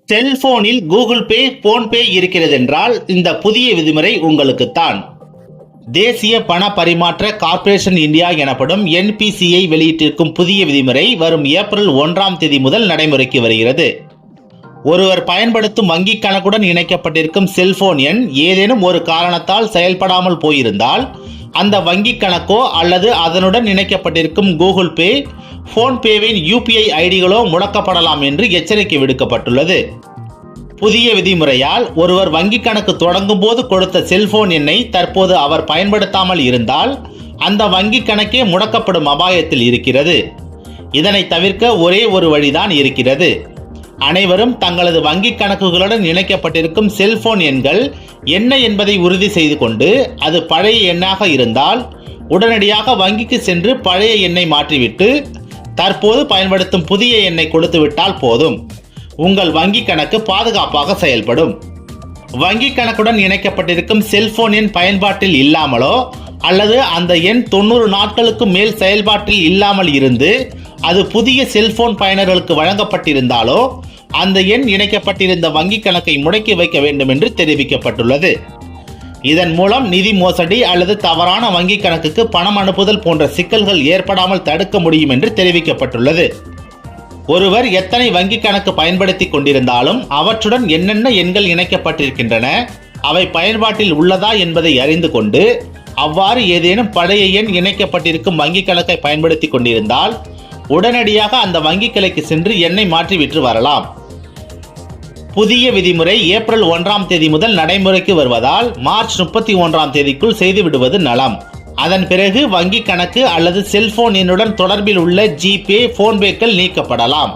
செல்போனில் Google Pay, PhonePe இருக்கிறது என்றால் இந்த புதிய விதிமுறை உங்களுக்குத்தான். தேசிய பண பரிமாற்ற கார்ப்பரேஷன் இந்தியா எனப்படும் NPCI வெளியிட்டிருக்கும் புதிய விதிமுறை வரும் ஏப்ரல் 1ஆம் தேதி முதல் நடைமுறைக்கு வருகிறது. ஒருவர் பயன்படுத்தும் வங்கி கணக்குடன் இணைக்கப்பட்டிருக்கும் செல்போன் எண் ஏதேனும் ஒரு காரணத்தால் செயல்படாமல் போயிருந்தால் அந்த வங்கி கணக்கோ அல்லது அதனுடன் இணைக்கப்பட்டிருக்கும் கூகுள் பே, போன்பேவின் UPI ஐடிகளோ முடக்கப்படலாம் என்று எச்சரிக்கை விடுக்கப்பட்டுள்ளது. புதிய விதிமுறையால் ஒருவர் வங்கி கணக்கு தொடங்கும் போது கொடுத்த செல்போன் எண்ணை தற்போது அவர் பயன்படுத்தாமல் இருந்தால் அந்த வங்கி கணக்கே முடக்கப்படும் அபாயத்தில் இருக்கிறது. இதனை தவிர்க்க ஒரே ஒரு வழிதான் இருக்கிறது. அனைவரும் தங்களது வங்கி கணக்குகளுடன் இணைக்கப்பட்டிருக்கும் செல்போன் எண்கள் என்ன என்பதை உறுதி செய்து கொண்டு அது பழைய எண்ணாக இருந்தால் உடனடியாக வங்கிக்கு சென்று பழைய எண்ணை மாற்றிவிட்டு தற்போது பயன்படுத்தும் புதிய எண்ணை கொடுத்துவிட்டால் போதும். உங்கள் வங்கி கணக்கு பாதுகாப்பாக செயல்படும். வங்கி கணக்குடன் இணைக்கப்பட்டிருக்கும் செல்போன் எண் பயன்பாட்டில் இல்லாமலோ அல்லது அந்த எண் 90 நாட்களுக்கு மேல் செயல்பாட்டில் இல்லாமல் இருந்து அது புதிய செல்போன் பயனர்களுக்கு வழங்கப்பட்டிருந்தாலோ அந்த எண் இணைக்கப்பட்டிருந்த வங்கி கணக்கை முடக்கி வைக்க வேண்டும் என்று தெரிவிக்கப்பட்டுள்ளது. இதன் மூலம் நிதி மோசடி அல்லது தவறான வங்கி கணக்குக்கு பணம் அனுப்புதல் போன்ற சிக்கல்கள் ஏற்படாமல் தடுக்க முடியும் என்று தெரிவிக்கப்பட்டுள்ளது. ஒருவர் எத்தனை வங்கி கணக்கு பயன்படுத்தி கொண்டிருந்தாலும் அவற்றுடன் என்னென்ன எண்கள் இணைக்கப்பட்டிருக்கின்றன, அவை பயன்பாட்டில் உள்ளதா என்பதை அறிந்து கொண்டு அவ்வாறு ஏதேனும் பழைய எண் இணைக்கப்பட்டிருக்கும் வங்கி கணக்கை பயன்படுத்தி கொண்டிருந்தால் உடனடியாக அந்த வங்கி கிளைக்கு சென்று எண்ணை மாற்றி விற்று வரலாம். புதிய விதிமுறை ஏப்ரல் 1ஆம் தேதி முதல் நடைமுறைக்கு வருவதால் மார்ச் 31ஆம் தேதிக்குள் செய்துவிடுவது நலம். அதன் பிறகு வங்கி கணக்கு அல்லது செல்போன் எண்ணுடன் தொடர்பில் உள்ள ஜிபே, போன்பேக்கள் நீக்கப்படலாம்.